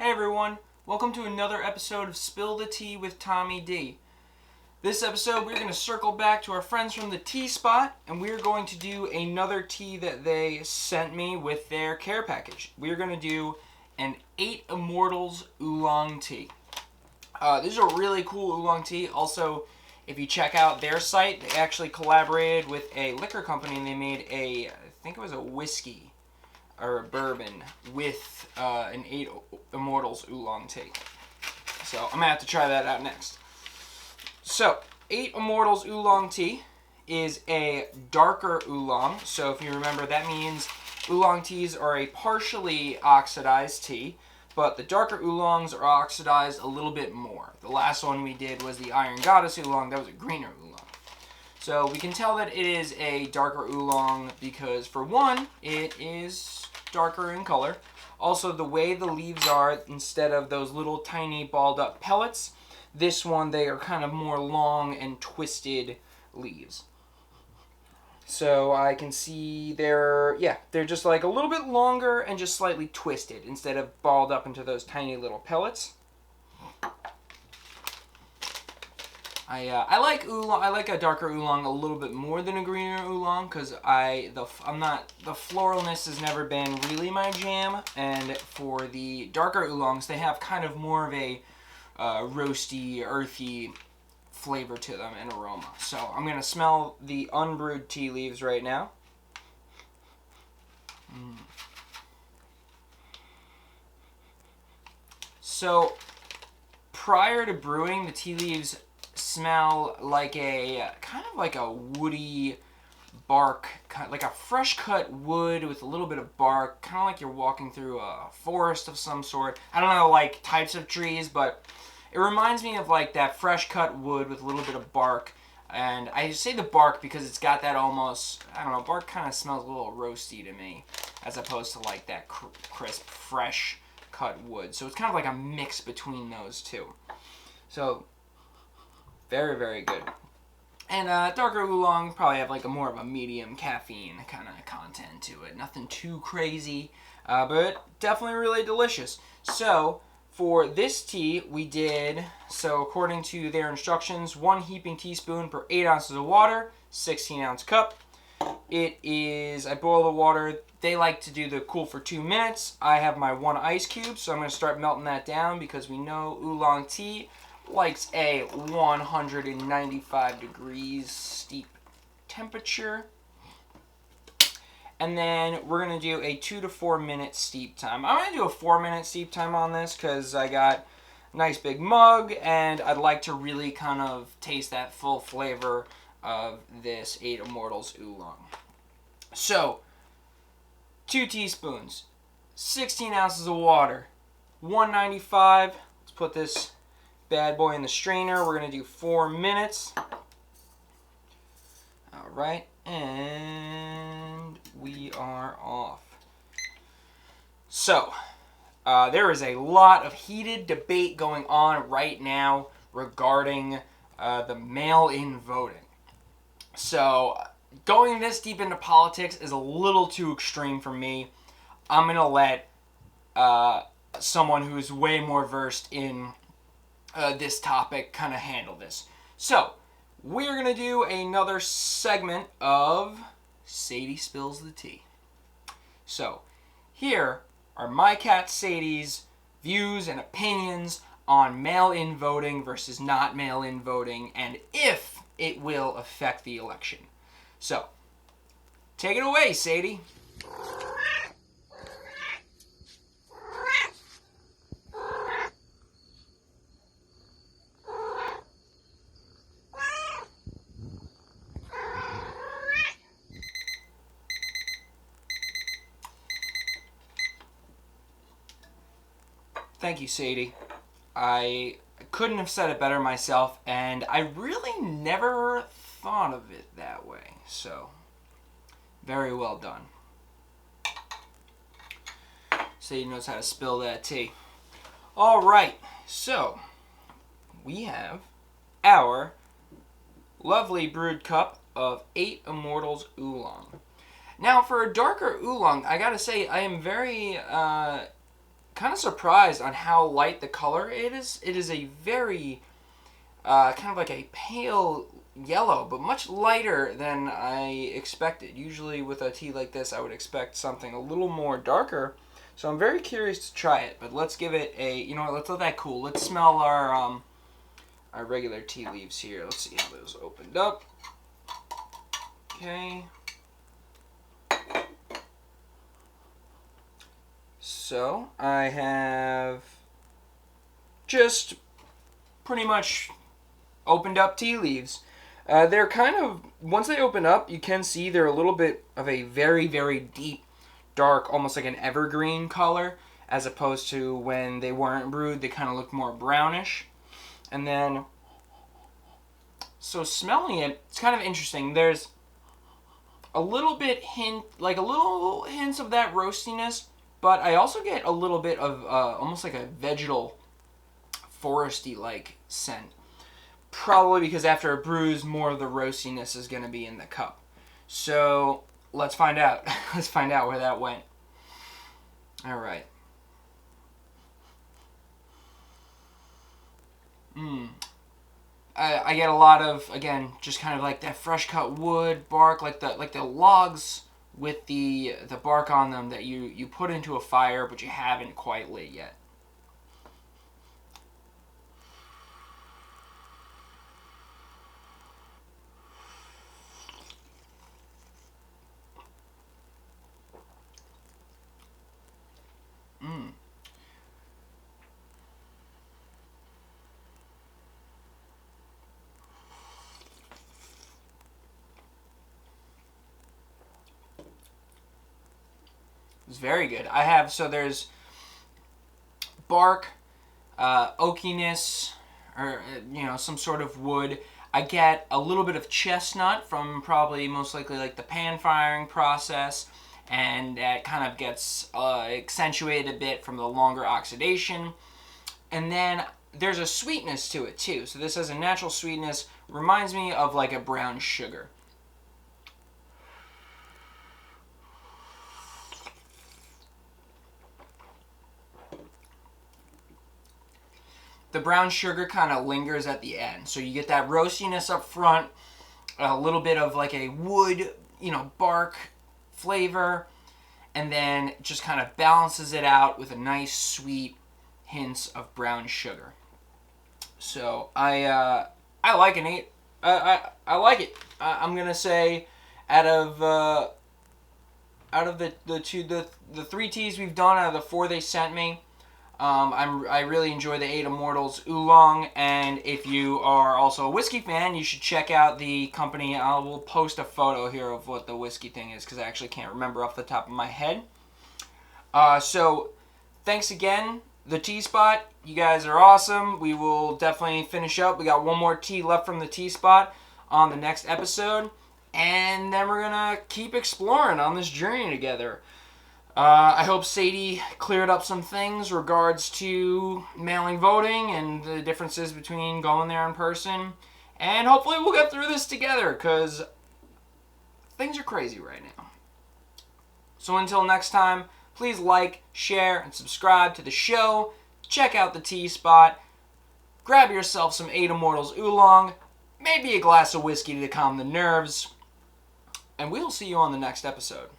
Hey everyone, welcome to another episode of Spill the Tea with Tommy D. This episode we're going to circle back to our friends from the Teaspot and we're going to do another tea that they sent me with their care package. We're going to do an 8 Immortals Oolong tea. This is a really cool oolong tea. Also, if you check out their site, they actually collaborated with a liquor company and they made I think it was a whiskey or a bourbon with an 8 Immortals Oolong tea. So I'm going to have to try that out next. So, 8 Immortals Oolong tea is a darker oolong. So if you remember, that means oolong teas are a partially oxidized tea, but the darker oolongs are oxidized a little bit more. The last one we did was the Iron Goddess Oolong. That was a greener oolong. So we can tell that it is a darker oolong because, for one, it is darker in color. Also, the way the leaves are, instead of those little tiny balled up pellets, this one, they are kind of more long and twisted leaves. So I can see they're just like a little bit longer and just slightly twisted instead of balled up into those tiny little pellets. I like oolong. I like a darker oolong a little bit more than a greener oolong because the floralness has never been really my jam. And for the darker oolongs, they have kind of more of a roasty, earthy flavor to them and aroma. So I'm gonna smell the unbrewed tea leaves right now. So prior to brewing, the tea leaves smell like a kind of like a woody bark, like a fresh cut wood with a little bit of bark, kind of like you're walking through a forest of some sort. I don't know like types of trees, but it reminds me of like that fresh cut wood with a little bit of bark. And I say the bark because it's got that almost, I don't know, bark kind of smells a little roasty to me as opposed to like that crisp, fresh cut wood. So it's kind of like a mix between those two. So very, very good. And darker oolong probably have like a more of a medium caffeine kind of content to it. Nothing too crazy, but definitely really delicious. So for this tea, we did, so according to their instructions, 1 heaping teaspoon per 8 ounces of water, 16 ounce cup. It is, I boil the water. They like to do the cool for 2 minutes. I have my 1 ice cube, so I'm going to start melting that down because we know oolong tea likes a 195 degrees steep temperature. And then we're going to do a 2 to 4 minute steep time. I'm going to do a 4-minute steep time on this because I got a nice big mug and I'd like to really kind of taste that full flavor of this 8 Immortals Oolong. So, 2 teaspoons, 16 ounces of water, 195. Let's put this bad boy in the strainer. We're going to do 4 minutes. All right, and we are off. So, there is a lot of heated debate going on right now regarding the mail-in voting. So, going this deep into politics is a little too extreme for me. I'm going to let someone who's way more versed in this topic kind of handle this. So, we're going to do another segment of Sadie Spills the Tea. So, here are my cat Sadie's views and opinions on mail-in voting versus not mail-in voting and if it will affect the election. So, take it away, Sadie. Thank you, Sadie. I couldn't have said it better myself, and I really never thought of it that way. So, very well done. Sadie knows how to spill that tea. All right, so we have our lovely brewed cup of 8 Immortals Oolong. Now, for a darker oolong, I gotta say, I am very kind of surprised on how light the color it is. It is a very kind of like a pale yellow, but much lighter than I expected. Usually with a tea like this, I would expect something a little more darker. So I'm very curious to try it, but let's give it a, you know what, let's let that cool. Let's smell our regular tea leaves here. Let's see how those opened up. Okay. So I have just pretty much opened up tea leaves. They're kind of, once they open up, you can see they're a little bit of a very, very deep, dark, almost like an evergreen color, as opposed to when they weren't brewed, they kind of look more brownish. And then, so smelling it, it's kind of interesting. There's a little bit like a little hints of that roastiness, but I also get a little bit of almost like a vegetal, foresty-like scent. Probably because after it brews, more of the roastiness is going to be in the cup. So let's find out. Let's find out where that went. All right. I get a lot of, again, just kind of like that fresh cut wood bark, like the logs with the bark on them that you put into a fire, but you haven't quite lit yet. It's very good. I have, so there's bark, oakiness, or, you know, some sort of wood. I get a little bit of chestnut from probably most likely like the pan firing process, and that kind of gets accentuated a bit from the longer oxidation. And then there's a sweetness to it too. So this has a natural sweetness, reminds me of like a brown sugar. The brown sugar kind of lingers at the end. So you get that roastiness up front, a little bit of like a wood, you know, bark flavor, and then just kind of balances it out with a nice sweet hints of brown sugar. So I like an 8. I like it. I'm gonna say out of the 3 teas we've done, out of the 4 they sent me, I really enjoy the 8 Immortals Oolong, and if you are also a whiskey fan, you should check out the company. I will post a photo here of what the whiskey thing is, because I actually can't remember off the top of my head. So, thanks again, the Teaspot. You guys are awesome. We will definitely finish up. We got one more tea left from the Teaspot on the next episode, and then we're going to keep exploring on this journey together. I hope Sadie cleared up some things regards to mailing voting and the differences between going there in person. And hopefully we'll get through this together, because things are crazy right now. So until next time, please like, share, and subscribe to the show. Check out the Teaspot. Grab yourself some 8 Immortals Oolong. Maybe a glass of whiskey to calm the nerves. And we'll see you on the next episode.